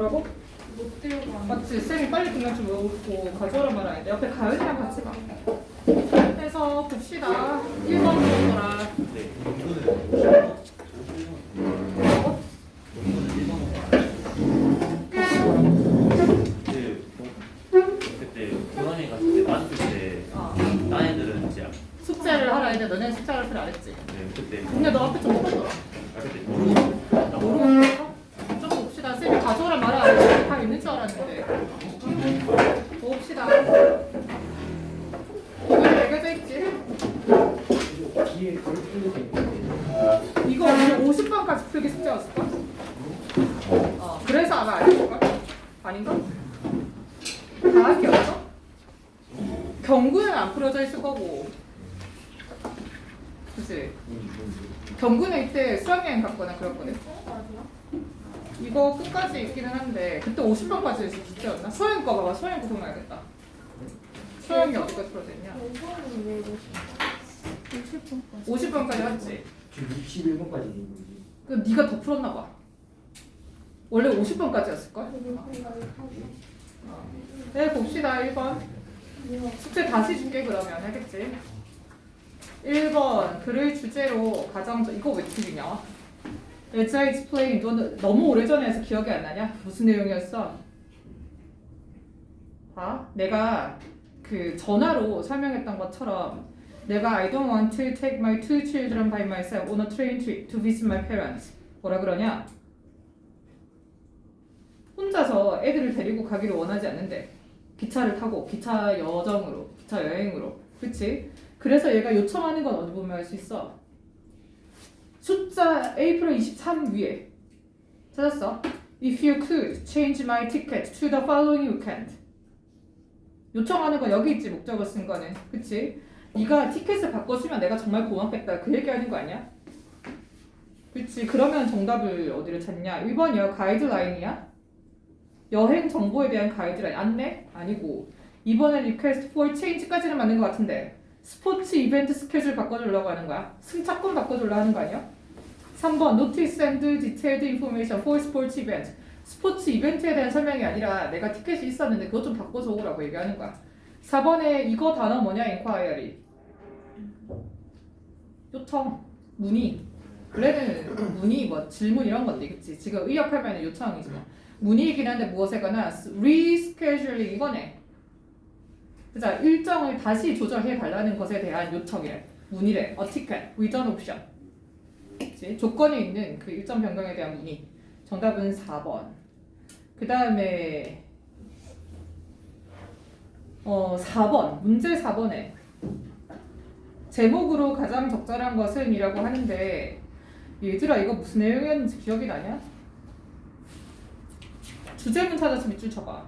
뭐라고? 못 들고 안 맞지? 쌤이 빨리 끝날 줄 모르고 가져오란 말 아닌데 옆에 가은이랑 같이 가. 해서 봅시다. 1번 정도라. 그때 고난이 갔을 때 맞을 때 딴 애들은 이제 숙제를 하라 했는데 너네 숙제를 필요 안 했지? 그때 근데 너 앞에 좀 못하더라. 그때 모르고 모르고 있어? 좀 봅시다. 쌤이 가져오란 말을 안 했는데 다 있는 줄 알았는데. 봅시다. 이거 매겨져 있지? 뒤에 걸 풀게 이거 오늘 50번까지 풀기 숙제였을걸? 그래서 아마 아닐걸? 아닌가? 다 할게였어? 경구는 안 풀어져 있을 거고. 그치? 경구는 이때 수학여행 갔거나 그랬거든. 이거 끝까지 있기는 한데 그때 50번까지 숙제였나? 소영 거 봐봐. 소영 거 보면 알겠다. 소영이 어디까지 풀어져 있냐? 50번까지 했지? 지금 61번까지 있는 거지. 그 네가 더 풀었나 봐. 원래 50번까지였을걸? 네, 봅시다. 1번. 숙제 다시 줄게 그러면 알겠지? 1번 글을 주제로 가정적 이거 왜 틀리냐? As I explained 너는 너무 오래전에 해서 기억이 안 나냐? 무슨 내용이었어? 봐. 내가 그 전화로 설명했던 것처럼 내가 I don't want to take my two children by myself on a train trip to visit my parents. 뭐라 그러냐? 혼자서 애들을 데리고 가기를 원하지 않는데 기차를 타고 기차 여정으로 기차 여행으로 그치? 그래서 얘가 요청하는 건 어디 보면 알 수 있어? 숫자 April 23 위에 찾았어? If you could change my ticket to the following weekend 요청하는 건 여기 있지 목적어 쓴 거는 그치? 네가 티켓을 바꿔주면 내가 정말 고맙겠다 그 얘기하는 거 아니야? 그치? 그러면 정답을 어디를 찾냐? 1번이야 가이드라인이야? 여행 정보에 대한 가이드라인 안내? 아니고 2번은 request for change까지는 맞는 것 같은데 스포츠 이벤트 스케줄 바꿔주려고 하는 거야? 승차권 바꿔주려고 하는 거 아니야? 3번 notice and detailed information for sports event 스포츠 이벤트에 대한 설명이 아니라 내가 티켓이 있었는데 그것 좀 바꿔줘라고 얘기하는 거야 4번에 이거 단어 뭐냐? inquiry 요청, 문의 원래는 문의 뭐 질문 이런 건데 그치? 지금 의역하면 요청이지 뭐 문의이긴 한데 무엇에 관한 rescheduling 이거네. 자 일정을 다시 조정해 달라는 것에 대한 요청이래. 문의래. A ticket, return option. 그치? 조건이 있는 그 일정 변경에 대한 문의. 정답은 4번. 그 다음에 4번 문제 4번에 제목으로 가장 적절한 것은 이라고 하는데 얘들아 이거 무슨 내용이었는지 기억이 나냐? 주제문 찾아서 밑줄 쳐봐.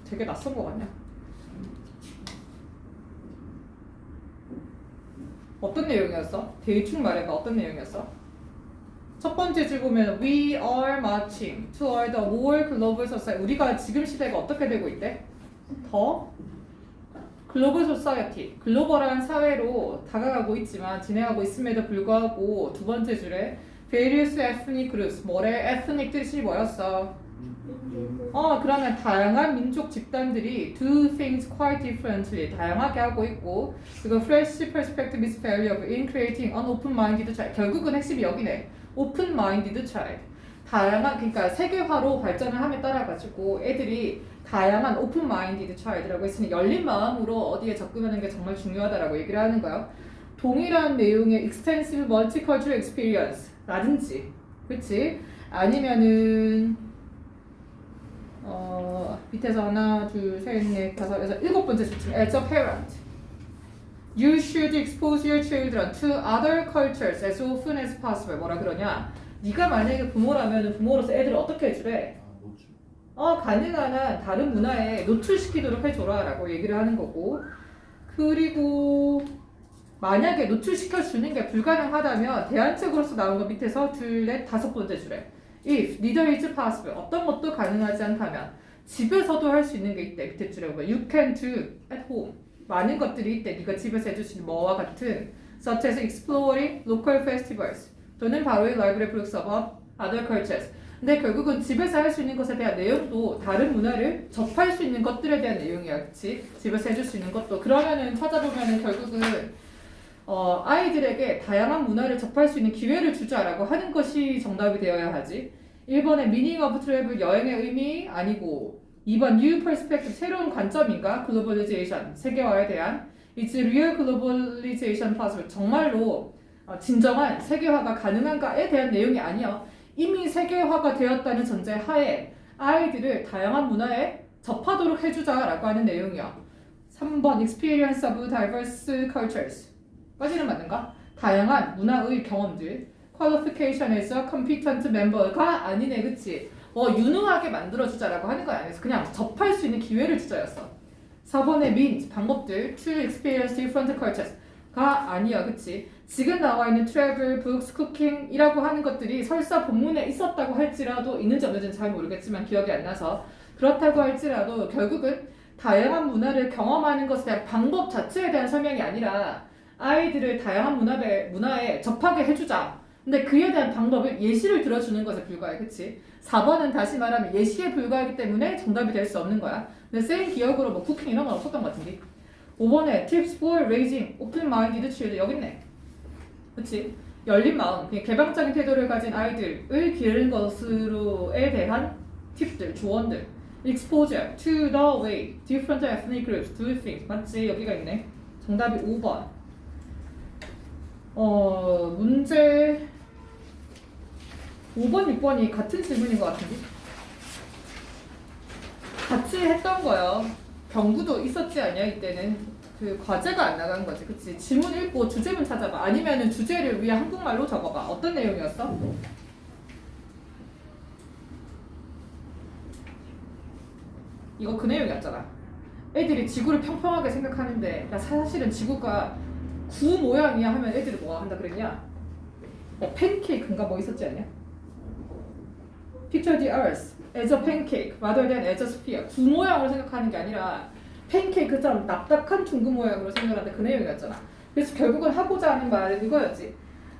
되게 낯선 거 같냐? 어떤 내용이었어? 대충 말해봐. 어떤 내용이었어? 첫 번째 줄 보면 We are marching toward a more global society. 우리가 지금 시대가 어떻게 되고 있대? 더 글로벌 소사이어티, 글로벌한 사회로 다가가고 있지만 진행하고 있음에도 불구하고 두 번째 줄에 various ethnic groups, 뭐래? ethnic 뜻이 뭐였어? 그러면 다양한 민족 집단들이 do things quite differently, 다양하게 하고 있고 그리고 fresh perspective is valuable in creating an open-minded child. 결국은 핵심이 여기네. open-minded child. 다양한, 그러니까 세계화로 발전을 함에 따라 가지고 애들이 다양한 open-minded child라고 했으니 열린 마음으로 어디에 접근하는 게 정말 중요하다라고 얘기를 하는 거예요. 동일한 내용의 extensive multicultural experience 라든지, 그렇지? 아니면은 밑에서 하나, 둘, 셋, 넷, 다섯, 여섯, 일곱 번째 주침. As a parent, you should expose your children to other cultures as often as possible. 뭐라 그러냐? 네가 만약에 부모라면 부모로서 애들을 어떻게 해주래? 가능한 한 다른 문화에 노출시키도록 해줘라라고 얘기를 하는 거고 그리고 만약에 노출시켜주는 게 불가능하다면 대안책으로서 나온 거 밑에서 둘, 넷, 다섯 번째 줄에 If neither is possible 어떤 것도 가능하지 않다면 집에서도 할 수 있는 게 있대. 밑에 줄에 보면 You can do at home 많은 것들이 있대. 네가 집에서 해줄 수 있는 뭐와 같은 such as exploring local festivals 또는 바로 이 library books about other cultures. 근데 결국은 집에서 할 수 있는 것에 대한 내용도 다른 문화를 접할 수 있는 것들에 대한 내용이야, 그치? 집에서 해줄 수 있는 것도. 그러면은 찾아보면은 결국은 아이들에게 다양한 문화를 접할 수 있는 기회를 주자라고 하는 것이 정답이 되어야 하지. 1번의 meaning of travel, 여행의 의미 아니고 2번 new perspective, 새로운 관점인가? globalization, 세계화에 대한 Is real globalization possible, 정말로 진정한 세계화가 가능한가에 대한 내용이 아니야. 이미 세계화가 되었다는 전제 하에 아이들을 다양한 문화에 접하도록 해주자라고 하는 내용이야. 3번 experience of diverse cultures 까지는 맞는가? 다양한 문화의 경험들. qualification에서 competent member가 아니네, 그치? 유능하게 만들어주자라고 하는 건 아니었어. 그냥 접할 수 있는 기회를 주자였어. 4번의 means, 방법들. to experience different cultures가 아니야, 그치? 지금 나와 있는 travel, books, cooking 이라고 하는 것들이 설사 본문에 있었다고 할지라도, 있는지 없는지는 잘 모르겠지만 기억이 안 나서 그렇다고 할지라도 결국은 다양한 문화를 경험하는 것에 대한 방법 자체에 대한 설명이 아니라 아이들을 다양한 문화에 접하게 해주자. 근데 그에 대한 방법을 예시를 들어주는 것에 불과해, 그치? 4번은 다시 말하면 예시에 불과하기 때문에 정답이 될 수 없는 거야. 근데 쌤 기억으로 뭐 쿠킹 이런 건 없었던 것 같은데. 5번에 tips for raising open-minded children 여기 있네. 그치? 열린 마음, 그냥 개방적인 태도를 가진 아이들을 기르는 것으로에 대한 팁들, 조언들. exposure to the way different ethnic groups do things. 맞지? 여기가 있네. 정답이 5번. 문제 5번, 6번이 같은 질문인 것 같은데? 같이 했던 거야. 경구도 있었지 않냐, 이때는. 그 과제가 안 나간 거지, 그치? 질문 읽고 주제문 찾아봐. 아니면은 주제를 위해 한국말로 적어봐. 어떤 내용이었어? 이거 그 내용이었잖아. 애들이 지구를 평평하게 생각하는데, 야, 사실은 지구가 구 모양이야 하면 애들이 뭐 한다 그랬냐? 팬케이크인가 뭐 있었지 않냐? Picture the earth as a pancake rather than as a sphere. 구 모양으로 생각하는 게 아니라 팬케이크처럼 납작한 둥근 모양으로 생각하는데 그 내용이었잖아. 그래서 결국은 하고자 하는 말은 이거였지.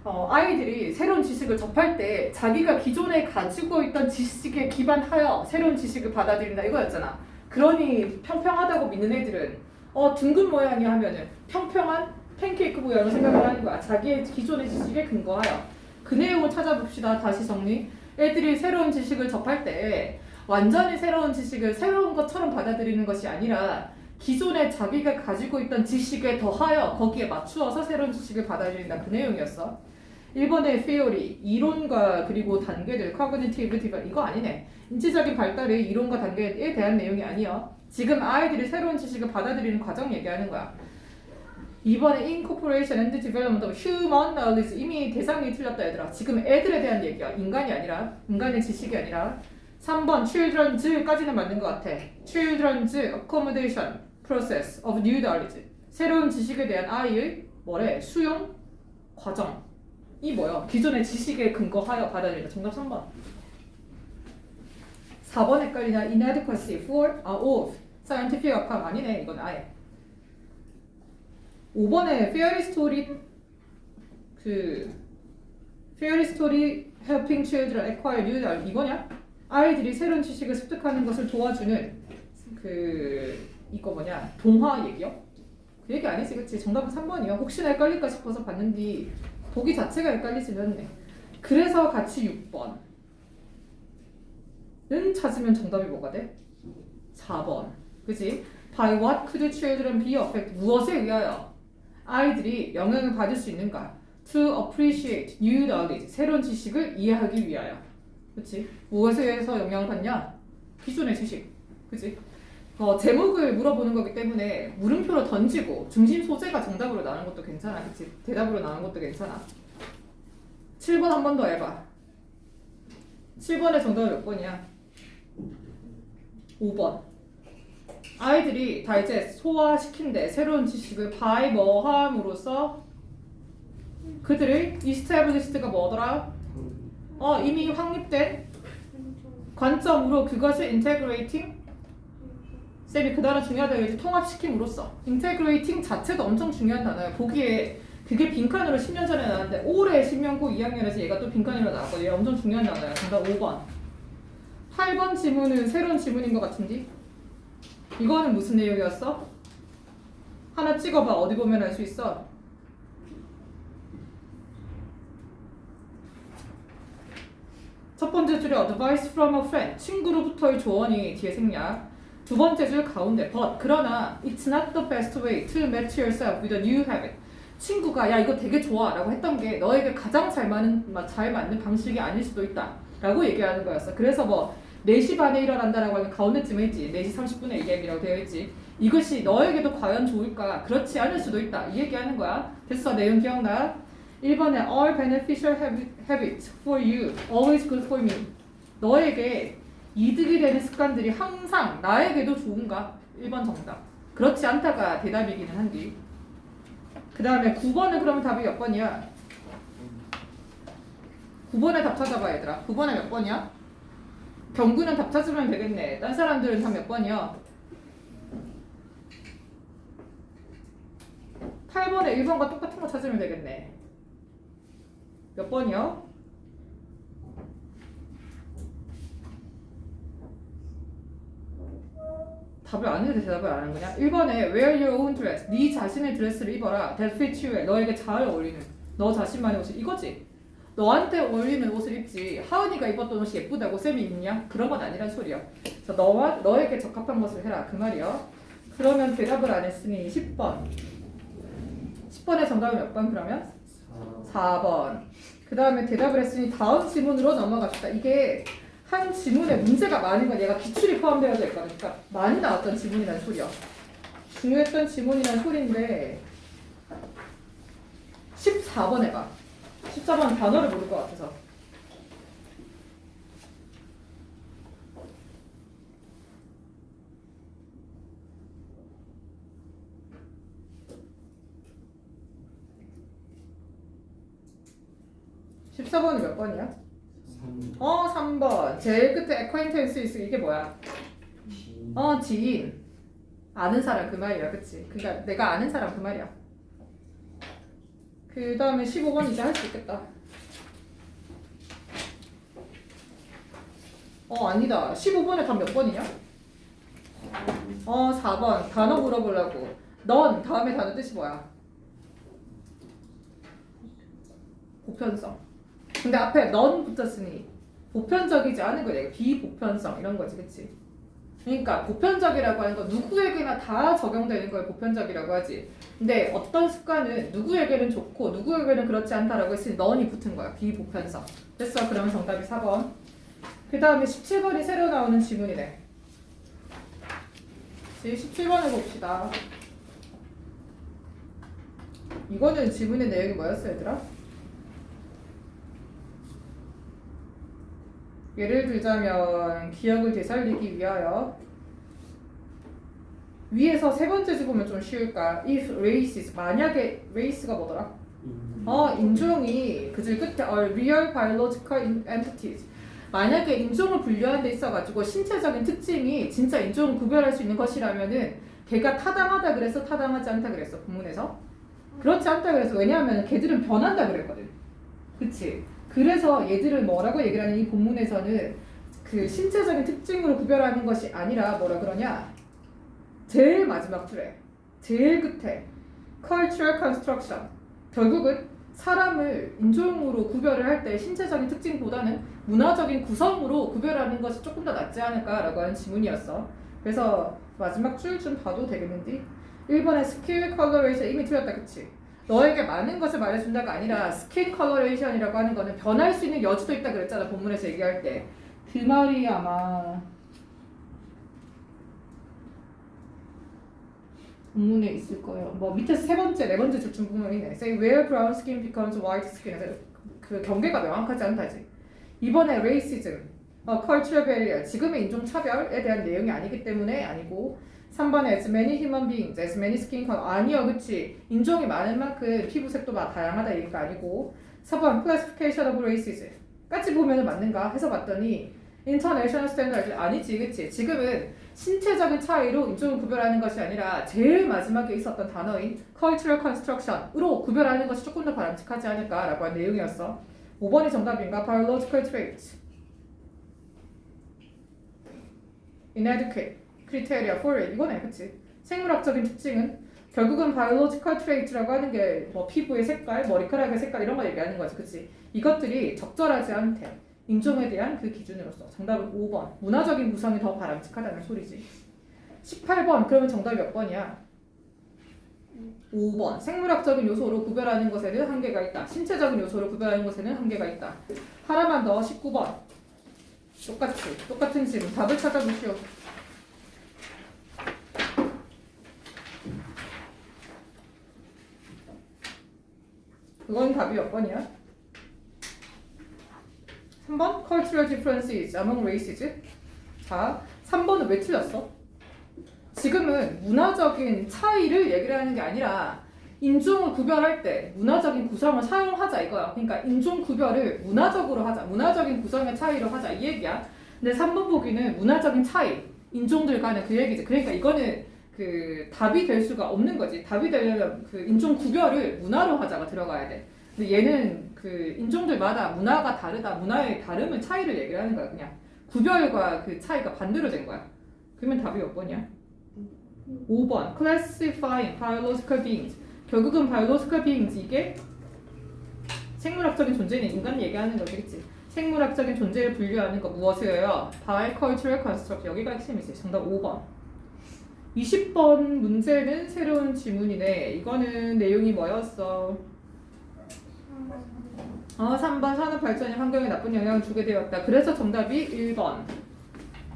아이들이 새로운 지식을 접할 때 자기가 기존에 가지고 있던 지식에 기반하여 새로운 지식을 받아들인다 이거였잖아. 그러니 평평하다고 믿는 애들은 둥근 모양이 하면은 평평한 팬케이크 모양으로 생각을 하는 거야. 자기의 기존의 지식에 근거하여. 그 내용을 찾아봅시다. 다시 정리. 애들이 새로운 지식을 접할 때 완전히 새로운 지식을 새로운 것처럼 받아들이는 것이 아니라 기존에 자기가 가지고 있던 지식에 더하여 거기에 맞추어서 새로운 지식을 받아들인다. 그 내용이었어. 1번의 theory, 이론과 그리고 단계들, cognitive development, 이거 아니네. 인지적인 발달의 이론과 단계에 대한 내용이 아니야. 지금 아이들이 새로운 지식을 받아들이는 과정 얘기하는 거야. 2번에 incorporation and development of human knowledge, 이미 대상이 틀렸다 얘들아. 지금 애들에 대한 얘기야. 인간이 아니라, 인간의 지식이 아니라. 3번 children's까지는 맞는 것 같아. children's accommodation process of new knowledge, 새로운 지식에 대한 아이의 뭐래? 수용 과정. 이 뭐야? 기존의 지식에 근거하여 받아들인다. 정답 3번. 4번 헷갈리냐? inadequacy for of scientific outcome 아니네. 이건 아예. 5번에 fairy story helping children acquire new knowledge 이거냐? 아이들이 새로운 지식을 습득하는 것을 도와주는 이거 뭐냐? 동화 얘기요? 그 얘기 아니지, 그치? 정답은 3번이요. 혹시나 헷갈릴까 싶어서 봤는데 보기 자체가 헷갈리지는 않네. 그래서 같이 6번은 찾으면 정답이 뭐가 돼? 4번. 그치? By what could children be affected? 무엇에 의하여 아이들이 영향을 받을 수 있는가? To appreciate new knowledge, 새로운 지식을 이해하기 위하여. 그치? 무엇에 의해서 영향을 받냐? 기존의 지식. 그치? 제목을 물어보는 거기 때문에 물음표로 던지고 중심 소재가 정답으로 나오는 것도 괜찮아. 그치? 대답으로 나오는 것도 괜찮아. 7번 한 번 더 해봐. 7번의 정답은 몇 번이야? 5번. 아이들이 다 이제 소화시킨대. 새로운 지식을 by 뭐 함으로써 그들의 established 뭐더라? 이미 확립된 관점으로 그것을 integrating, 쌤이 그 단어 중요하다고 해서 통합시킴으로써. integrating 자체도 엄청 중요한 단어예요. 보기에 그게 빈칸으로 10년 전에 나왔는데 올해 10년고 2학년에서 얘가 또 빈칸으로 나왔거든요. 얘 엄청 중요한 단어예요. 정답 5번. 8번 지문은 새로운 지문인 것 같은데? 이거는 무슨 내용이었어? 하나 찍어봐. 어디 보면 알 수 있어? 첫 번째 줄에 advice from a friend. 친구로부터의 조언이 뒤에 생략. 두 번째 줄 가운데 but. 그러나 it's not the best way to match yourself with a new habit. 친구가 야 이거 되게 좋아 라고 했던 게 너에게 가장 잘 맞는 방식이 아닐 수도 있다 라고 얘기하는 거였어. 그래서 뭐 4시 반에 일어난다라고 하면 가운데쯤에 있지. 4시 30분에 얘기하기라고 되어 있지. 이것이 너에게도 과연 좋을까? 그렇지 않을 수도 있다. 이 얘기하는 거야. 됐어. 내용 기억나? 1번에 all beneficial habits for you, always good for me. 너에게 이득이 되는 습관들이 항상 나에게도 좋은가? 1번 정답. 그렇지 않다가 대답이기는 한디. 그 다음에 9번은 그러면 답이 몇 번이야? 9번에 답 찾아봐 얘들아. 9번에 몇 번이야? 경구는 답 찾으면 되겠네. 딴 사람들은 답 몇 번이야? 8번에 1번과 똑같은 거 찾으면 되겠네. 몇 번이요? 답을 안 해도 대답을 안 하는 거냐? 1번에 wear your own dress. 네 자신의 드레스를 입어라. That fits you. 너에게 잘 어울리는 너 자신만의 옷을 이거지. 너한테 어울리는 옷을 입지. 하은이가 입었던 옷이 예쁘다고 쌤이 입냐? 그런 건 아니란 소리야. 그래서 너에게 적합한 것을 해라 그 말이야. 그러면 대답을 안 했으니 10번. 10번의 정답은 몇 번 그러면? 4번. 그 다음에 대답을 했으니 다음 지문으로 넘어갑시다. 이게 한 지문에 문제가 많은 건 얘가 기출이 포함되어져 있거든. 그러니까 많이 나왔던 지문이라는 소리야. 중요했던 지문이라는 소리인데 14번 해봐. 14번 단어를 모를 것 같아서. (14번이) 몇 번이야? 3번. 제일 끝에 acquaintance 있으 이게 뭐야? 지인. 아는 사람 그 말이야. 그치? 그러니까 내가 아는 사람 그 말이야. 그 다음에 15번 이제 할 수 있겠다. 아니다. 15번에 답 몇 번이냐? 4번. 단어 물어보려고. 넌 다음에 단어 뜻이 뭐야? 보편성. 근데 앞에 넌 붙었으니 보편적이지 않은 거야. 비보편성 이런 거지. 그치? 그러니까 보편적이라고 하는 건 누구에게나 다 적용되는 걸 보편적이라고 하지. 근데 어떤 습관은 누구에게는 좋고 누구에게는 그렇지 않다라고 했으니 넌이 붙은 거야. 비보편성. 됐어. 그러면 정답이 4번. 그 다음에 17번이 새로 나오는 지문이네. 17번을 봅시다. 이거는 지문의 내용이 뭐였어 얘들아? 예를 들자면 기억을 되살리기 위하여 위에서 세 번째 줄 보면 좀 쉬울까? If races 만약에 race가 뭐더라? 인종이 그 줄 끝에 are real biological entities 만약에 인종을 분류하는 데 있어가지고 신체적인 특징이 진짜 인종을 구별할 수 있는 것이라면은 걔가 타당하다 그래서 타당하지 않다 그랬어 본문에서 그렇지 않다 그래서 왜냐하면 걔들은 변한다 그랬거든 그치? 그래서 얘들을 뭐라고 얘기를 하는 이 본문에서는 그 신체적인 특징으로 구별하는 것이 아니라 뭐라 그러냐 제일 마지막 줄에 제일 끝에 cultural construction 결국은 사람을 인종으로 구별을 할 때 신체적인 특징보다는 문화적인 구성으로 구별하는 것이 조금 더 낫지 않을까라고 하는 지문이었어. 그래서 마지막 줄 좀 봐도 되겠는데 1번에 스킨 컬러레이션 이미 틀렸다 그치? 너에게 많은 것을 말해준다가 아니라 스킨 컬러레이션이라고 하는 거는 변할 수 있는 여지도 있다 그랬잖아 본문에서 얘기할 때 그 말이 아마 본문에 있을 거예요. 뭐 밑에서 세 번째, 네 번째 줄쯤 보면 있네. Say where brown skin becomes white skin. 그 경계가 명확하지 않다지. 이번에 racism, cultural barrier. 지금의 인종 차별에 대한 내용이 아니기 때문에 아니고. 3번에 as many human beings, as many skin color. 아니요, 그치? 인종이 많은 만큼 피부색도 다양하다 얘기가 아니고. 4번 classification of races. 같이 보면 맞는가 해서 봤더니 international standard 아니지, 그치? 지금은 신체적인 차이로 인종을 구별하는 것이 아니라 제일 마지막에 있었던 단어인 cultural construction으로 구별하는 것이 조금 더 바람직하지 않을까라고 한 내용이었어. 5번이 정답인가? biological traits. inadequate criteria for it. 이거네, 그치? 생물학적인 특징은 결국은 biological trait라고 하는 게 뭐 피부의 색깔, 머리카락의 색깔 이런 거 얘기하는 거지, 그치? 이것들이 적절하지 않대. 인종에 대한 그 기준으로서. 정답은 5번. 문화적인 구성이 더 바람직하다는 소리지. 18번. 그러면 정답이 몇 번이야? 5번. 생물학적인 요소로 구별하는 것에는 한계가 있다. 신체적인 요소로 구별하는 것에는 한계가 있다. 하나만 더. 19번. 똑같은 질문. 답을 찾아보시오. 그건 답이 몇 번이야? 3번 cultural differences among races. 자, 3번은 왜 틀렸어? 지금은 문화적인 차이를 얘기를 하는 게 아니라 인종을 구별할 때 문화적인 구성을 사용하자 이거야. 그러니까 인종 구별을 문화적으로 하자. 문화적인 구성의 차이로 하자 이 얘기야. 근데 3번 보기는 문화적인 차이, 인종들 간의 그 얘기지. 그러니까 이거는 그 답이 될 수가 없는 거지. 답이 되려면 그 인종 구별을 문화로 하자가 들어가야 돼. 근데 얘는 그 인종들마다 문화가 다르다. 문화의 다름을 차이를 얘기를 하는 거야. 그냥 구별과 그 차이가 반대로 된 거야. 그러면 답이 몇 번이야? 5번. classifying biological beings. 결국은 biological beings 이게 생물학적인 존재는 인간 얘기하는 거겠지. 생물학적인 존재를 분류하는 거 무엇이에요? by cultural construct. 여기가 핵심이지. 정답 5번. 20번 문제는 새로운 지문이네. 이거는 내용이 뭐였어? 3번 산업 발전이 환경에 나쁜 영향을 주게 되었다. 그래서 정답이 1번.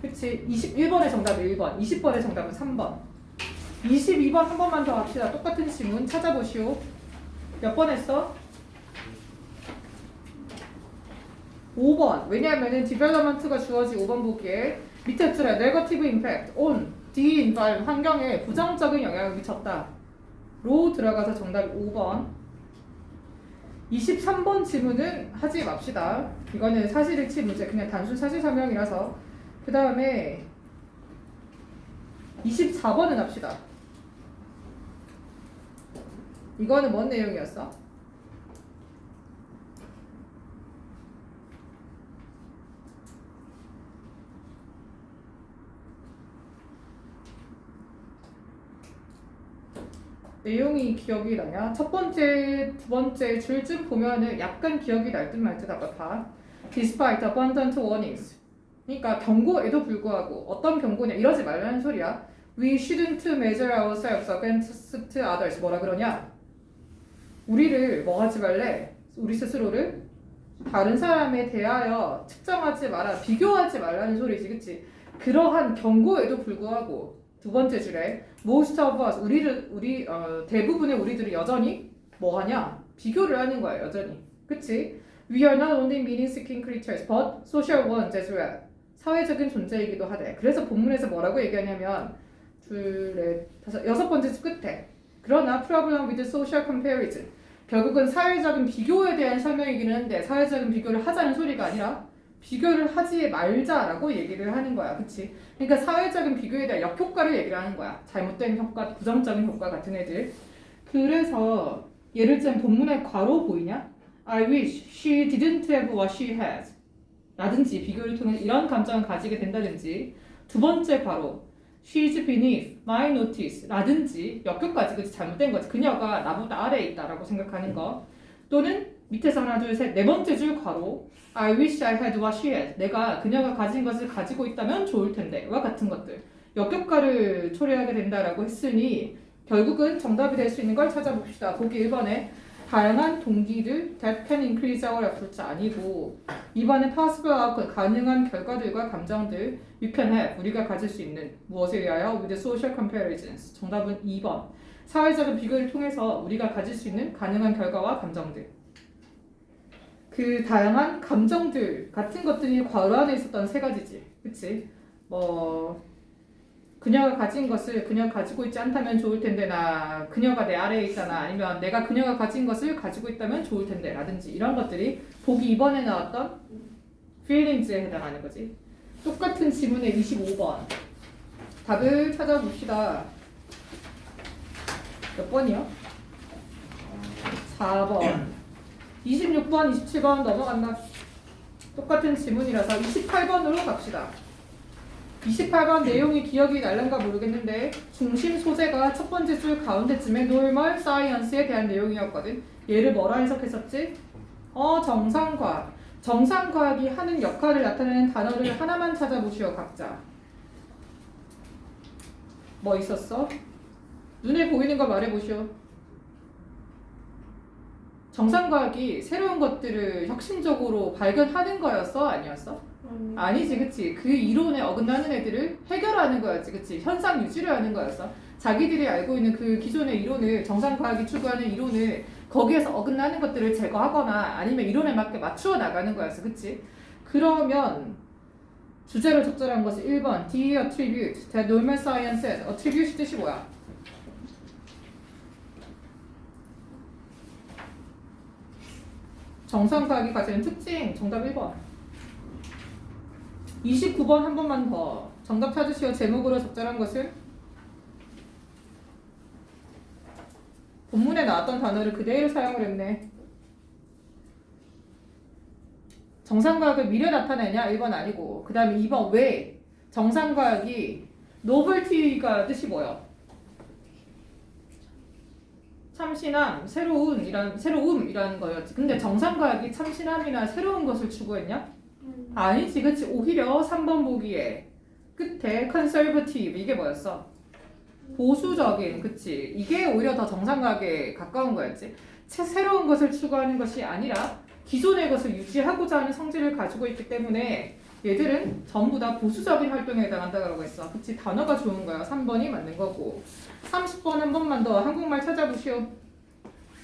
그치? 21번의 정답이 1번. 20번의 정답은 3번. 22번 한 번만 더 합시다. 똑같은 지문 찾아보시오. 몇 번 했어? 5번. 왜냐하면은 development가 주어진 5번 보기에 밑에 줄에 negative impact on the environment 환경에 부정적인 영향을 미쳤다. 로 들어가서 정답이 5번. 23번 질문은 하지 맙시다. 이거는 사실일치 문제, 그냥 단순 사실 설명이라서. 그 다음에 24번은 합시다. 이거는 뭔 내용이었어? 내용이 기억이 나냐? 첫 번째, 두 번째 줄쯤 보면은 약간 기억이 날 듯 말 듯 아까 봐. Despite abundant warnings. 그러니까 경고에도 불구하고 어떤 경고냐? 이러지 말라는 소리야. We shouldn't measure ourselves against others. 뭐라 그러냐? 우리를 뭐 하지 말래? 우리 스스로를 다른 사람에 대하여 측정하지 마라, 비교하지 말라는 소리지, 그치? 그러한 경고에도 불구하고 두 번째 줄에 most of us, 대부분의 우리들이 여전히 뭐 하냐? 비교를 하는 거야, 여전히. 그치? We are not only meaning-seeking creatures, but social ones as well. 사회적인 존재이기도 하대. 그래서 본문에서 뭐라고 얘기하냐면 둘, 넷, 다섯, 여섯 번째 줄 끝에 그러나 problem with social comparison. 결국은 사회적인 비교에 대한 설명이기는 한데 사회적인 비교를 하자는 소리가 아니라 비교를 하지 말자라고 얘기를 하는 거야. 그치? 그러니까 사회적인 비교에 대한 역효과를 얘기를 하는 거야. 잘못된 효과, 부정적인 효과 같은 애들. 그래서 예를 들면 본문에 괄호 보이냐? I wish she didn't have what she has. 라든지 비교를 통해 이런 감정을 가지게 된다든지. 두 번째 괄호 She's beneath my notice 라든지 역효과지. 그치? 잘못된 거지. 그녀가 나보다 아래에 있다라고 생각하는 거. 또는 밑에서 하나 둘 셋 네 번째 줄 괄호 I wish I had what she had. 내가 그녀가 가진 것을 가지고 있다면 좋을 텐데 와 같은 것들. 역효과를 초래하게 된다라고 했으니 결국은 정답이 될 수 있는 걸 찾아봅시다. 보기 1번에 다양한 동기들 that can increase our efforts 아니고 2번에 possible outcome 가능한 결과들과 감정들 you can have 우리가 가질 수 있는 무엇에 의하여 with social comparisons. 정답은 2번. 사회적인 비교를 통해서 우리가 가질 수 있는 가능한 결과와 감정들. 그 다양한 감정들 같은 것들이 괄호 안에 있었던 세 가지지. 그치? 그녀가 가진 것을 그녀가 가지고 있지 않다면 좋을 텐데 나 그녀가 내 아래에 있잖아. 아니면 내가 그녀가 가진 것을 가지고 있다면 좋을 텐데 라든지 이런 것들이 보기 2번에 나왔던 feelings에 해당하는 거지. 똑같은 지문의 25번 답을 찾아봅시다. 몇 번이요? 4번. 26번, 27번 넘어간다. 똑같은 지문이라서 28번으로 갑시다. 28번 내용이 기억이 날는가 모르겠는데 중심 소재가 첫 번째 줄 가운데쯤에 normal science에 대한 내용이었거든. 얘를 뭐라 해석했었지? 정상과학. 정상과학이 하는 역할을 나타내는 단어를 하나만 찾아보시오 각자. 뭐 있었어? 눈에 보이는 거 말해보시오. 정상과학이 새로운 것들을 혁신적으로 발견하는 거였어? 아니었어? 아니지, 그치? 그 이론에 어긋나는 애들을 해결하는 거였지, 그치? 현상 유지를 하는 거였어. 자기들이 알고 있는 그 기존의 이론을, 정상과학이 추구하는 이론을 거기에서 어긋나는 것들을 제거하거나 아니면 이론에 맞게 맞추어 나가는 거였어, 그치? 그러면 주제로 적절한 것이 1번 D attribute, that normal science has. attribute 뜻이 뭐야? 정상과학이 가지는 특징. 정답 1번. 29번 한 번만 더. 정답 찾으시오. 제목으로 적절한 것은? 본문에 나왔던 단어를 그대로 사용을 했네. 정상과학을 미래 나타내냐? 1번 아니고. 그 다음에 2번 왜? 정상과학이 노벨티가 뜻이 뭐예요? 참신함, 새로움이라는 거였지. 근데 정상과학이 참신함이나 새로운 것을 추구했냐? 아니지, 그치? 오히려 3번 보기에 끝에 conservative 이게 뭐였어? 보수적인, 그치? 이게 오히려 더 정상과학에 가까운 거였지. 새로운 것을 추구하는 것이 아니라 기존의 것을 유지하고자 하는 성질을 가지고 있기 때문에 얘들은 전부 다 보수적인 활동에 해당한다고 했어. 그치? 단어가 좋은 거야. 3번이 맞는 거고. 30번 한 번만 더 한국말 찾아보시오.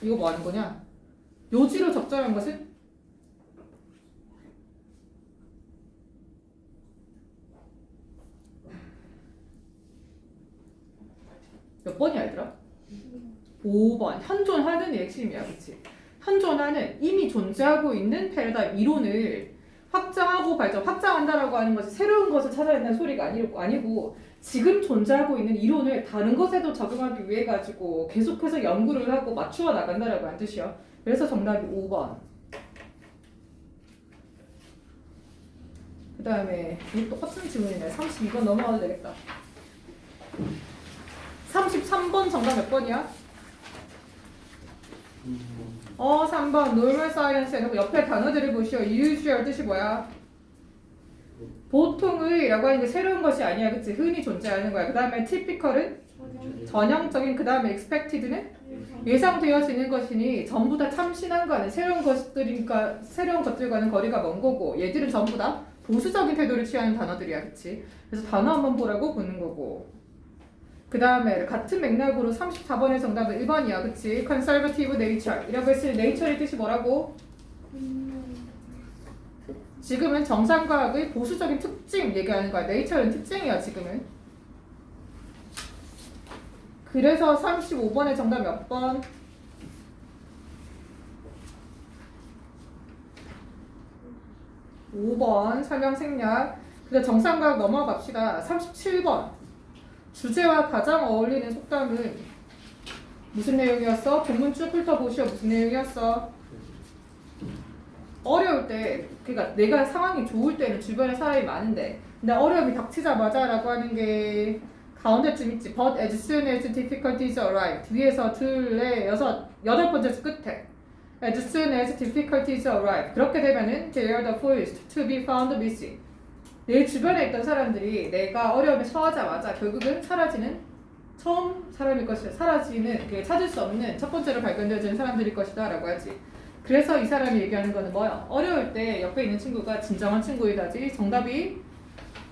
이거 뭐 하는 거냐? 요지로 적절한 것은? 몇 번이야 얘들아? 5번. 현존하는 이 핵심이야. 그치? 현존하는 이미 존재하고 있는 패러다임 이론을 확장하고 확장한다라고 하는 것이 새로운 것을 찾아낸다는 소리가 아니고 지금 존재하고 있는 이론을 다른 것에도 적용하기 위해 가지고 계속해서 연구를 하고 맞추어 나간다라고 하는 뜻이야. 그래서 정답이 5번. 그 다음에 이거 똑같은 질문이네. 32번 넘어가도 되겠다. 33번 정답 몇 번이야? 3번 normal science 해놓고 옆에 단어들을 보시오. usual 뜻이 뭐야? 보통의 라고 하는 게 새로운 것이 아니야. 그치? 흔히 존재하는 거야. 그 다음에 typical은 전형적인. 그 다음에 expected는 예상되어지는 것이니 전부 다 참신한 거는 새로운 것들과는 거리가 먼 거고 얘들은 전부 다 보수적인 태도를 취하는 단어들이야. 그치? 그래서 단어 한번 보라고 보는 거고. 그 다음에 같은 맥락으로 34번의 정답은 1번이야. 그치? conservative nature 이라고 했을 때 nature의 뜻이 뭐라고? 지금은 정상과학의 보수적인 특징 얘기하는 거야. nature는 특징이야 지금은. 그래서 35번의 정답 몇 번? 5번 설명 생략. 그래서 정상과학 넘어갑시다. 37번 주제와 가장 어울리는 속담은 무슨 내용이었어? 본문 쭉 훑어보시오. 무슨 내용이었어? 어려울 때, 그러니까 내가 상황이 좋을 때는 주변에 사람이 많은데 근데 어려움이 닥치자마자 라고 하는 게 가운데쯤 있지. But as soon as difficulties arrive 뒤에서 둘, 넷, 여덟 번째 줄 끝에 As soon as difficulties arrive 그렇게 되면은 they are the first to be found missing. 내 주변에 있던 사람들이 내가 어려움에 처하자마자 결국은 처음 사람일 것이다. 사라지는, 찾을 수 없는 첫 번째로 발견되어지는 사람들일 것이다 라고 하지. 그래서 이 사람이 얘기하는 거는 뭐야? 어려울 때 옆에 있는 친구가 진정한 친구이다지. 정답이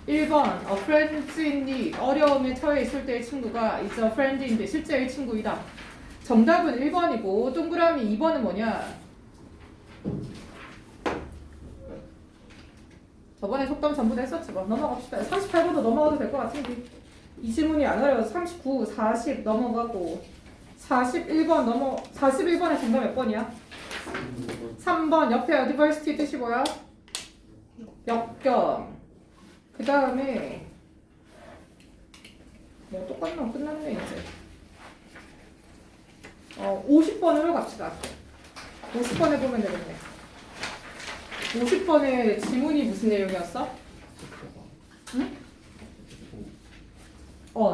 1번 A friend in need. 어려움에 처해 있을 때의 친구가 is a friend인데 실제의 친구이다. 정답은 1번이고 동그라미 2번은 뭐냐? 저번에 속담 전부 다 했었지 뭐. 넘어갑시다. 38번도 넘어가도 될 것 같은데 이 질문이 안 어려워서 39, 40 넘어가고 41번의 정답 몇 번이야? 3번 옆에 adversity 뜻이 뭐야? 역경. 그 다음에 뭐 똑같나? 끝났네 이제. 50번으로 갑시다. 50번에 보면 되겠네. 50번의 지문이 무슨 내용이었어? 응?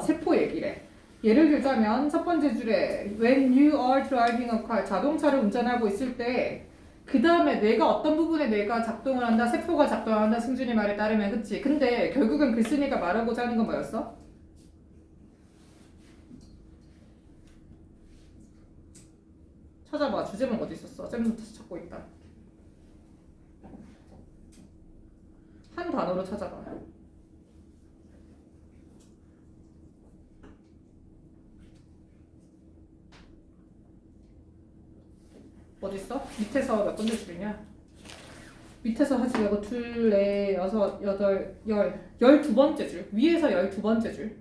세포 얘기래. 예를 들자면 첫 번째 줄에 When you are driving a car, 자동차를 운전하고 있을 때 그 다음에 뇌가 어떤 부분에 뇌가 작동을 한다, 세포가 작동을 한다, 승준이 말에 따르면. 그치? 근데 결국은 글쓴이가 말하고자 하는 건 뭐였어? 찾아봐. 주제문 어디 있었어? 쌤도 다시 찾고 있다. 한 단어로 찾아봐. 어딨어? 밑에서 몇 번째 줄이냐? 밑에서 하지 말고 둘, 넷, 여섯, 여덟, 12번째 줄. 위에서 12번째 줄.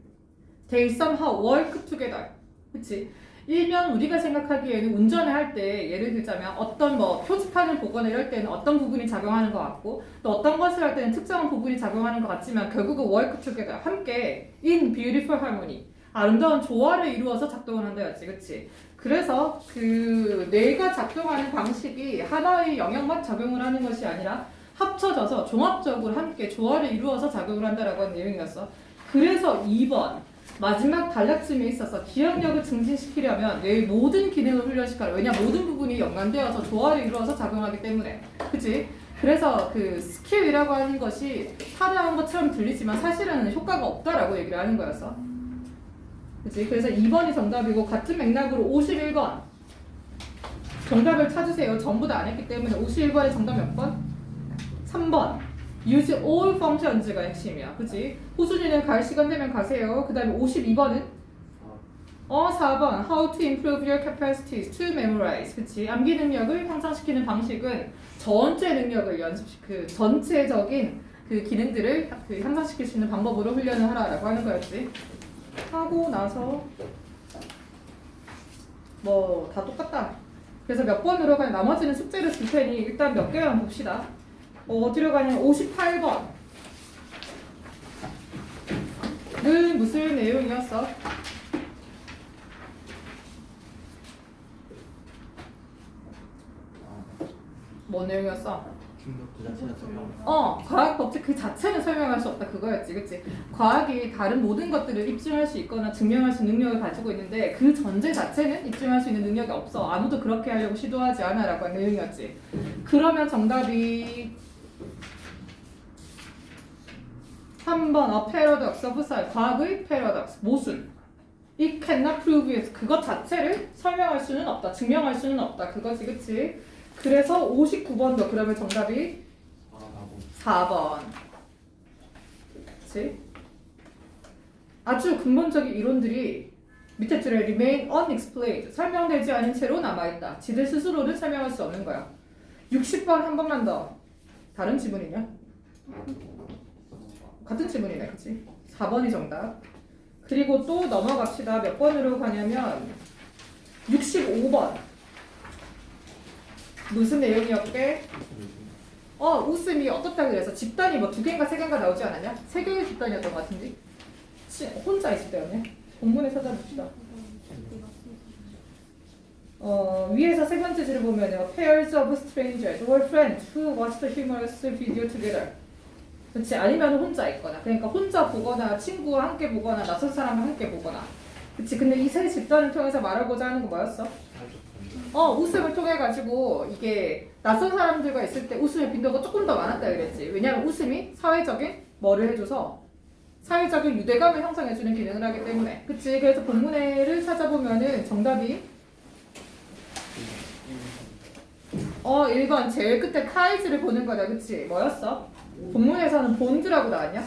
They somehow work together. 그치? 일면 우리가 생각하기에는 운전을 할 때 예를 들자면 어떤 뭐 표지판을 보거나 이럴 때는 어떤 부분이 작용하는 것 같고 또 어떤 것을 할 때는 특정한 부분이 작용하는 것 같지만 결국은 work together. 함께 in beautiful harmony. 아름다운 조화를 이루어서 작동을 한다였지. 그치? 그래서 그 뇌가 작동하는 방식이 하나의 영역만 작용을 하는 것이 아니라 합쳐져서 종합적으로 함께 조화를 이루어서 작용을 한다라고 하는 내용이었어. 그래서 2번 마지막 단락쯤에 있어서 기억력을 증진시키려면 뇌의 모든 기능을 훈련시켜라. 왜냐 모든 부분이 연관되어서 조화를 이루어서 작용하기 때문에. 그치? 그래서 그 스킬이라고 하는 것이 타당한 것처럼 들리지만 사실은 효과가 없다라고 얘기를 하는 거였어. 그치? 그래서 2번이 정답이고 같은 맥락으로 51번 정답을 찾으세요. 전부 다 안 했기 때문에 51번의 정답 몇 번? 3번 use all functions가 핵심이야. 그치? 호준이는 갈 시간 되면 가세요. 그 다음에 52번은 4번 how to improve your capacities to memorize. 그치? 암기 능력을 향상시키는 방식은 전체 능력을 그 전체적인 그 기능들을 향상시킬 수 있는 방법으로 훈련을 하라라고 하는 거였지. 하고 나서 뭐 다 똑같다. 그래서 몇 번으로 그냥 나머지는 숙제를 줄 테니 일단 몇 개만 봅시다. 어디로 가냐면 58번은 무슨 내용이었어? 뭔 내용이었어? 중력 그 자체가 설명. 과학 법칙 그 자체는 설명할 수 없다 그거였지, 그치? 과학이 다른 모든 것들을 입증할 수 있거나 증명할 수 있는 능력을 가지고 있는데 그 전제 자체는 입증할 수 있는 능력이 없어. 아무도 그렇게 하려고 시도하지 않아라고 하는 내용이었지. 그러면 정답이 3번 A paradox of science. 과학의 paradox, 모순. It cannot prove it. 그것 자체를 설명할 수는 없다, 증명할 수는 없다 그거지, 그치? 그래서 59번도 그러면 정답이 4번. 그치? 아주 근본적인 이론들이 밑에 줄에 remain unexplained. 설명되지 않은 채로 남아있다. 지들 스스로는 설명할 수 없는 거야. 60번 한 번만 더. 다른 지문이냐? 같은 지문이네, 그치? 4번이 정답. 그리고 또 넘어갑시다. 몇 번으로 가냐면 65번. 무슨 내용이었게? 웃음이 어떻다 그래서 집단이 뭐 2개인가 3개인가 나오지 않았냐? 3개의 집단이었던 것 같은데? 혼자 있을 때였네? 본문에 찾아봅시다. 위에서 세 번째 줄을 보면요. Pairs of strangers or friends who watch the humorous video together. 그렇지? 아니면 혼자 있거나. 그러니까 혼자 보거나 친구와 함께 보거나 낯선 사람과 함께 보거나. 그렇지? 근데 이 세 집단을 통해서 말하고자 하는 건 뭐였어? 웃음을 통해 가지고 이게 낯선 사람들과 있을 때 웃음의 빈도가 조금 더 많았다 그랬지. 왜냐하면 웃음이 사회적인 뭐를 해줘서 사회적인 유대감을 형성해주는 기능을 하기 때문에. 그치? 그래서 본문에를 찾아보면은 정답이 1번 제일 끝에 타이즈를 보는 거다. 그치? 뭐였어? 본문에서는 본드라고 나왔냐?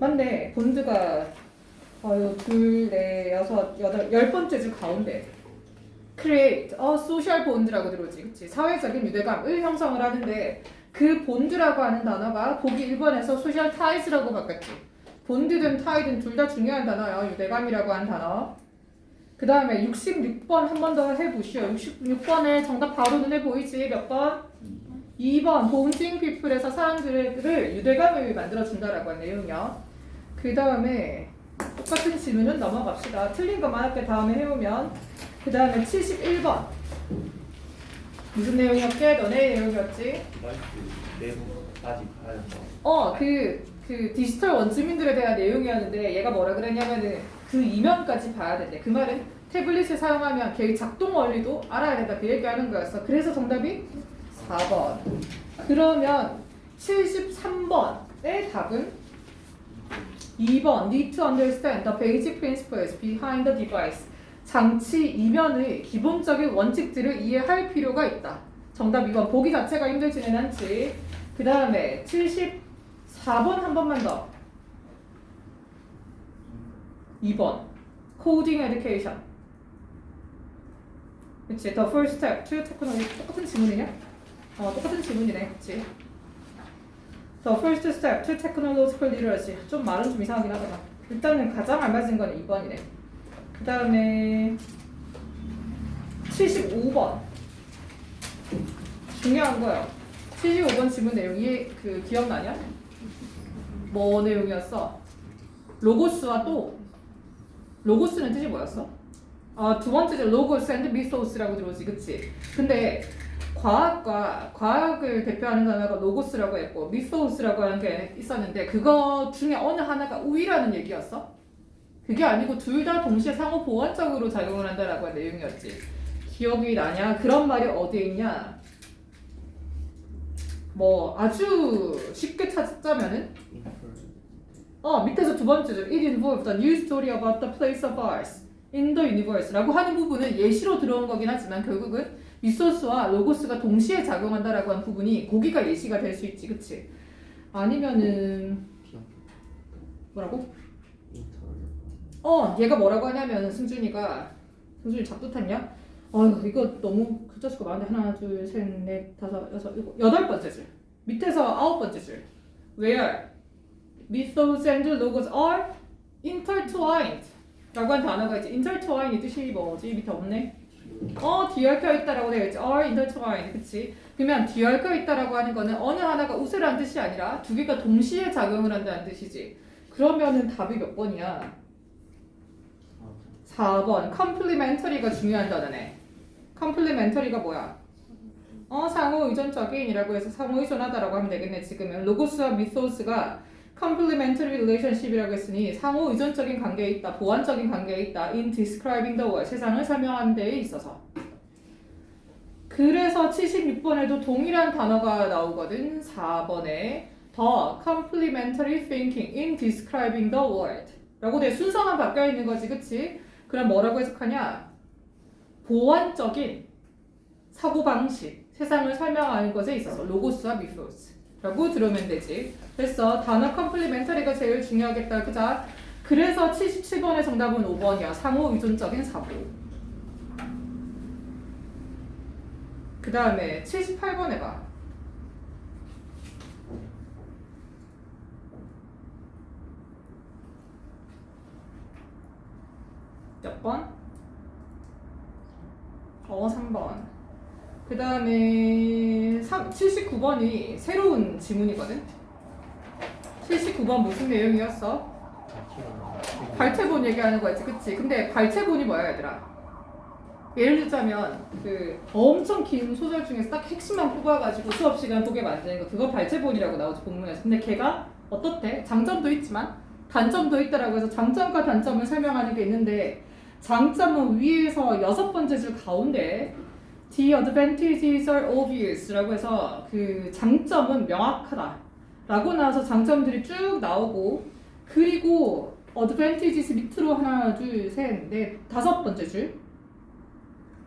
맞네. 본드가 둘, 넷, 여섯, 여덟, 10번째 줄 가운데 create a social bond라고 들어오지. 그치? 사회적인 유대감을 형성을 하는데 그 본드라고 하는 단어가 보기 1번에서 social ties라고 바뀌었지. 본드든 타이든 둘 다 중요한 단어야. 유대감이라고 하는 단어. 그 다음에 66번 한 번 더 해보시오. 66번에 정답 바로 눈에 보이지? 몇 번? 2번 bonding people에서 사람들을 유대감을 만들어준다라고 하는 내용이요. 그 다음에 똑같은 질문은 넘어갑시다. 틀린 것만 할게. 다음에 해오면. 그 다음에 71번. 무슨 내용이었게? 너네 내용이었지? 마이크 내부까지 가야 된다. 그 디지털 원주민들에 대한 내용이었는데 얘가 뭐라 그랬냐면은 그 이면까지 봐야 된대. 그 말은 태블릿을 사용하면 걔의 작동 원리도 알아야 된다. 그 얘기하는 거였어. 그래서 정답이 4번. 그러면 73번의 답은 2번. Need to understand the basic principles behind the device. 장치 이면의 기본적인 원칙들을 이해할 필요가 있다. 정답 2번. 보기 자체가 힘들지는 않지. 그 다음에 74번 한 번만 더. 2번. Coding Education. 그치? The first step to technology. 똑같은 지문이냐? 똑같은 지문이네. 그치? The first step to technological literacy. 좀 말은 좀 이상하긴 하더라. 일단은 가장 알맞은 건 2번이네. 그 다음에 75번. 중요한 거예요. 75번 지문 내용 그 기억나냐? 뭐 내용이었어? 로고스와 또 로고스는 뜻이 뭐였어? 두 번째 로고스 앤드 미소스라고 들어오지, 그치? 근데 과학을 대표하는 단어가 로고스라고 했고 미소스라고 하는 게 있었는데 그거 중에 어느 하나가 우위라는 얘기였어? 그게 아니고 둘 다 동시에 상호 보완적으로 작용을 한다라고 한 내용이었지. 기억이 나냐? 그런 말이 어디에 있냐? 뭐 아주 쉽게 찾자면은 밑에서 두 번째죠. It involved a new story about the place of ours in the universe라고 하는 부분은 예시로 들어온 거긴 하지만 결국은 미소스와 로고스가 동시에 작용한다라고 한 부분이 거기가 예시가 될 수 있지, 그치? 아니면은 뭐라고? 얘가 뭐라고 하냐면 승준이 작두 탔냐? 이거 너무 글자 수가 많은데 하나, 둘, 셋, 넷, 다섯, 여섯, 일곱, 8번째 줄. 밑에서 9번째 줄. Where mythos and logos are intertwined 라고 한 단어가 있지. intertwined 이 뜻이 뭐지? 밑에 없네. 뒤에 얽혀 있다라고 되어 있지. are intertwined. 그치? 그러면 뒤에 얽혀 있다라고 하는 거는 어느 하나가 우세라는 뜻이 아니라 두 개가 동시에 작용을 한다는 뜻이지. 그러면은 답이 몇 번이야? 4번. complementary가 중요한 단어네. complementary가 뭐야? 상호 의존적인이라고 해서 상호 의존하다라고 하면 되겠네. 지금은 로고스와 미소스가 complementary relationship이라고 했으니 상호 의존적인 관계에 있다, 보완적인 관계에 있다. in describing the world, 세상을 설명하는 데에 있어서. 그래서 76번에도 동일한 단어가 나오거든. 4번에 the complementary thinking in describing the world 라고 돼. 순서만 바뀌어 있는 거지, 그치? 그럼 뭐라고 해석하냐? 보완적인 사고방식, 세상을 설명하는 것에 있어서 로고스와 미소스라고 들으면 되지. 그래서 단어 컴플리멘터리가 제일 중요하겠다, 그자? 그래서 77번의 정답은 5번이야. 상호 의존적인 사고. 그 다음에 78번 해봐. 몇 번? 3번. 그 다음에 79번이 새로운 지문이거든? 79번 무슨 내용이었어? 발췌본 얘기하는 거였지, 그치? 근데 발췌본이 뭐야, 얘들아? 예를 들자면 엄청 긴 소설 중에서 딱 핵심만 뽑아가지고 수업 시간 보게 만드는 거, 그거 발췌본이라고 나오지, 본문에서. 근데 걔가 어떻대? 장점도 있지만 단점도 있다라고 해서 장점과 단점을 설명하는 게 있는데, 장점은 위에서 6번째 줄 가운데 The advantages are obvious 라고 해서 그 장점은 명확하다 라고 나와서 장점들이 쭉 나오고, 그리고 advantages 밑으로 하나, 둘, 셋, 넷, 5번째 줄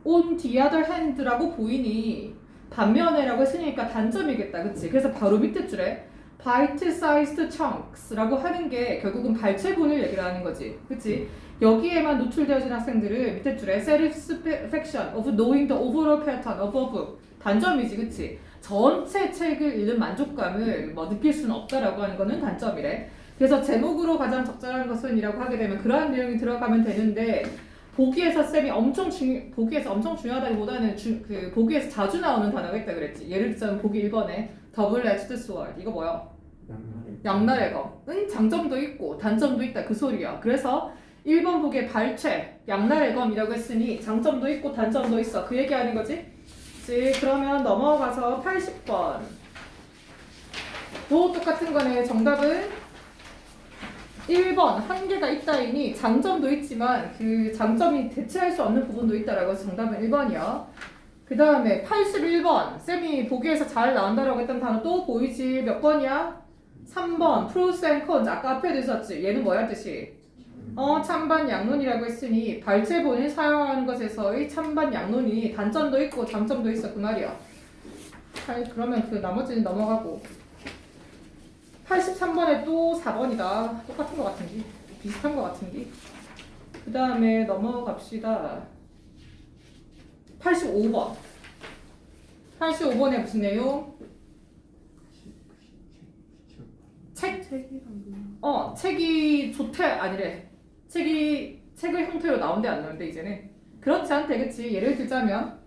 on the other hand 라고 보이니 반면에라고 했으니까 단점이겠다, 그치? 그래서 바로 밑에 줄에 bite-sized chunks 라고 하는 게 결국은 발췌본을 얘기를 하는 거지, 그치? 여기에만 노출되어진 학생들은 밑에 줄에 satisfaction of knowing the overall pattern of a book, 단점이지, 그치? 전체 책을 읽는 만족감을 느낄 수는 없다라고 하는 거는 단점이래. 그래서 제목으로 가장 적절한 것은 이라고 하게 되면 그러한 내용이 들어가면 되는데, 보기에서 쌤이 보기에서 엄청 중요하다기보다는 보기에서 자주 나오는 단어가 있다 그랬지. 예를 들자면 보기 1번에 double-edged sword, 이거 뭐야? 양날의 검은 장점도 있고 단점도 있다 그 소리야. 그래서 1번 북의 발췌 양날의 검이라고 했으니 장점도 있고 단점도 있어. 그 얘기하는 거지? 그러면 넘어가서 80번 또 똑같은 거네. 정답은 1번 한계가 있다이니 장점도 있지만 그 장점이 대체할 수 없는 부분도 있다라고 해서 정답은 1번이야. 그 다음에 81번 쌤이 보기에서 잘 나온다라고 했던 단어 또 보이지? 몇 번이야? 3번 프로스 앤 컨즈 아까 앞에도 있었지. 얘는 뭐야 뜻이? 찬반 양론이라고 했으니 발췌본을 사용하는 것에서의 찬반 양론이 단점도 있고 장점도 있어 그 말이야. 그러면 그 나머지는 넘어가고 83번에 또 4번이다. 똑같은 것 같은지 비슷한 것 같은지. 그 다음에 넘어갑시다. 85번 85번에 무슨 내용? 책이 좋대 아니래. 책을 형태로 나온대 안 나온대 이제는. 그렇지 않대 그치? 예를 들자면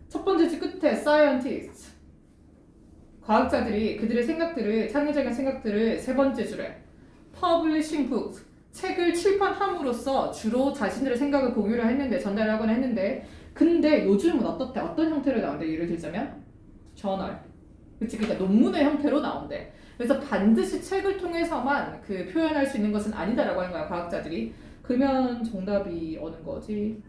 첫 번째 줄 끝에 scientist 과학자들이 그들의 생각들을 창의적인 생각들을 세 번째 줄에 publishing books 책을 출판함으로써 주로 자신들의 생각을 공유를 했는데 전달하거나 했는데 근데 요즘은 어떻대? 어떤 형태로 나온대? 예를 들자면 저널 그치? 그러니까 논문의 형태로 나온대. 그래서 반드시 책을 통해서만 그 표현할 수 있는 것은 아니다라고 하는 거야 과학자들이. 그러면 정답이 어느 거지?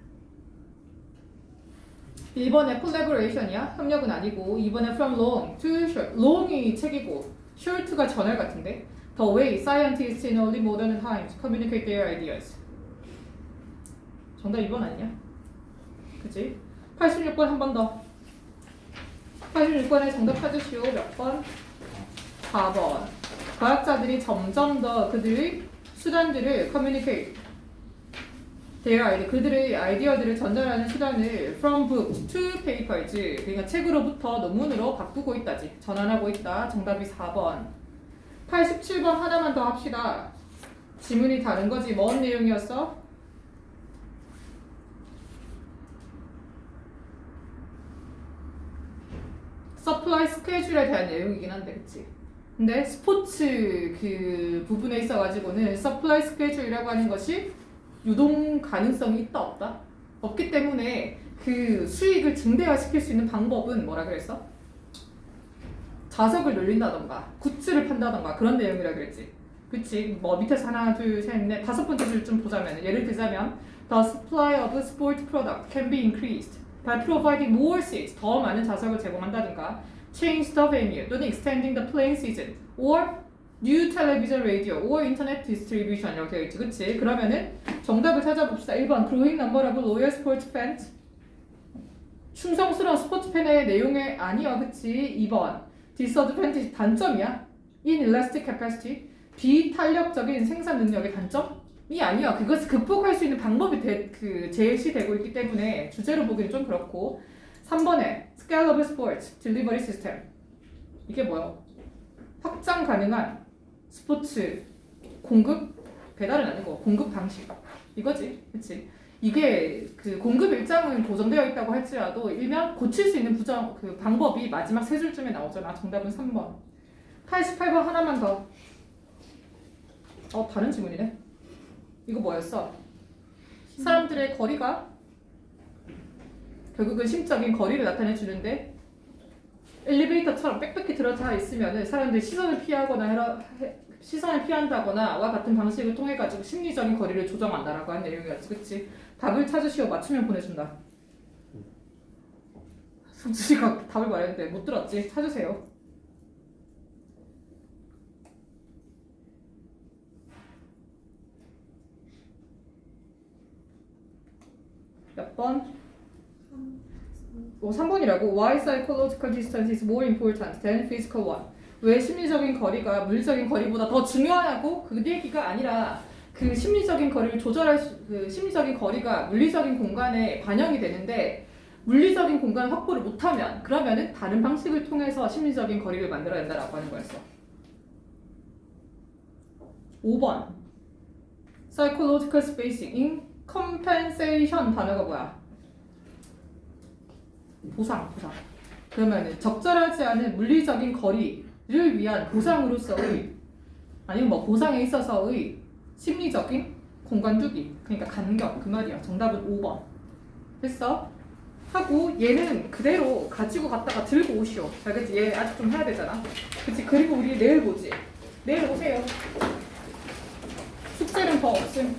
1번에 collaboration이야? 협력은 아니고 2번에 from long to short long이 책이고 short가 저널 같은데 The way scientists in early modern times communicate their ideas 정답 2번 아니냐? 그치? 86번 한 번 더 86번에 정답 찾으시오. 몇 번? 4번. 과학자들이 점점 더 그들의 수단들을 communicate their idea, 그들의 아이디어들을 전달하는 수단을 from books to papers 그러니까 책으로부터 논문으로 바꾸고 있다지. 전환하고 있다. 정답이 4번. 87번 하나만 더 합시다. 지문이 다른 거지. 뭔 내용이었어? 서플라이 스케줄에 대한 내용이긴 한데 그치? 근데 스포츠 그 부분에 있어가지고는 서플라이 스케줄이라고 하는 것이 유동 가능성이 있다 없다? 없기 때문에 그 수익을 증대화시킬 수 있는 방법은 뭐라 그랬어? 자석을 늘린다던가 굿즈를 판다던가 그런 내용이라 그랬지. 그치? 뭐 밑에서 하나 둘 셋 넷 다섯 번째 줄 좀 보자면 예를 들자면 The supply of sport product can be increased by providing more seats 더 많은 좌석을 제공한다든가 change the venue 또는 extending the playing season or new television radio or internet distribution 이렇게 되어 있지 그치? 그러면은 정답을 찾아봅시다. 1번 growing number of loyal sports fans 충성스러운 스포츠 팬의 내용에 아니야 그치? 2번 disadvantage 단점이야 inelastic capacity 비탄력적인 생산 능력의 단점이 아니야. 그것을 극복할 수 있는 방법이 제시되고 있기 때문에 주제로 보기는 좀 그렇고 3번에 scalable sports delivery system 이게 뭐야? 확장 가능한 스포츠 공급 배달은 아니고 공급 방식 이거지 그치? 이게 그 공급 일정은 고정되어 있다고 할지라도 일면 고칠 수 있는 그 방법이 마지막 세 줄쯤에 나오잖아. 정답은 3번. 88번 하나만 더. 다른 질문이네. 이거 뭐였어? 사람들의 거리가 결국은 심적인 거리를 나타내 주는데 엘리베이터처럼 빽빽히 들어차 있으면은 사람들이 시선을 피한다거나와 같은 방식을 통해 가지고 심리적인 거리를 조정한다라고 한 내용이었지, 그렇지? 답을 찾으시오. 맞추면 보내준다. 성준이가 답을 말했는데 못 들었지? 찾으세요. 몇 번? 3번이라고. Why psychological distance is more important than physical one? 왜 심리적인 거리가 물리적인 거리보다 더 중요하냐고? 그 얘기가 아니라 그 심리적인 거리를 그 심리적인 거리가 물리적인 공간에 반영이 되는데 물리적인 공간을 확보를 못하면 그러면은 다른 방식을 통해서 심리적인 거리를 만들어야 된다라고 하는 거였어. 5번 psychological spacing in compensation 단어가 뭐야? 보상. 그러면은 적절하지 않은 물리적인 거리 위한 보상으로서의 아니면 뭐 보상에 있어서의 심리적인 공간 두기 그러니까 간격 그 말이야. 정답은 5번. 됐어? 하고 얘는 그대로 가지고 갔다가 들고 오시오. 알겠지? 얘 아직 좀 해야 되잖아. 그치? 그리고 우리 내일 보지. 내일 오세요. 숙제는 더 없음.